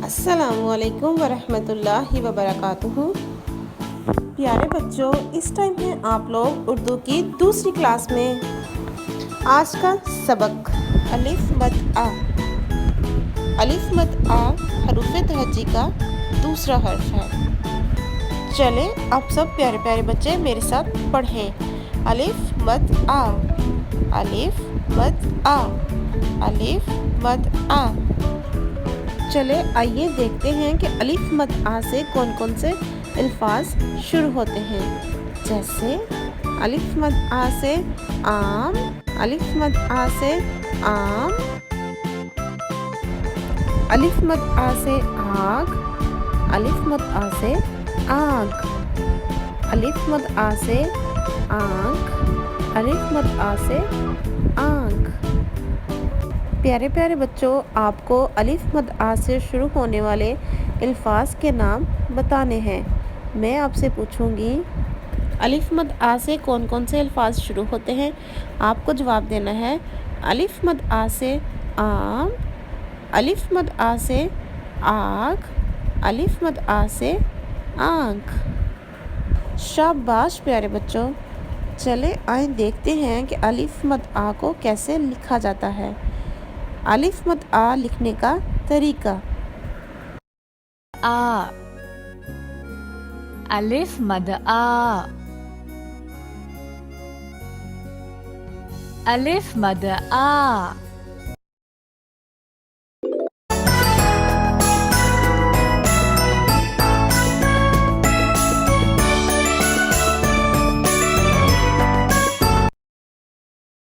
अस्सलामुअलैकुम वरहमतुल्लाहि वबरकातुहू। प्यारे बच्चों, इस टाइम है आप लोग उर्दू की दूसरी क्लास में। आज का सबक अलिफ मद आ। अलिफ मद आ हरूफ तहज्जी का दूसरा हर्फ है। चले आप सब प्यारे प्यारे बच्चे मेरे साथ पढ़ें। अलिफ मद आ, अलिफ मद आ, अलिफ मद आ। चले आइए देखते हैं कि अलिफ मद आ से कौन कौन से अल्फाज शुरू होते हैं। जैसे अलिफ मद आ से आम, अलिफ मद आ से आम, अलिफ मद आ से आग, अलिफ मद आ से आग, अलिफ मद आ से आंख, अलिफ मद आ से आंख। प्यारे प्यारे बच्चों, आपको अलिफ मद आ से शुरू होने वाले अल्फाज के नाम बताने हैं। मैं आपसे पूछूंगी अलिफ मद आ से कौन कौन से अल्फाज शुरू होते हैं। आपको जवाब देना है। अलिफ मद आ से आम, अलिफ मद आ से आग, अलिफ मद आ से आंख। शाबाश प्यारे बच्चों। चले आए देखते हैं कि अलिफ मद आ को कैसे लिखा जाता है। अलिफ मद आ लिखने का तरीका। आ, अलिफ मद आ, अलिफ मद आ।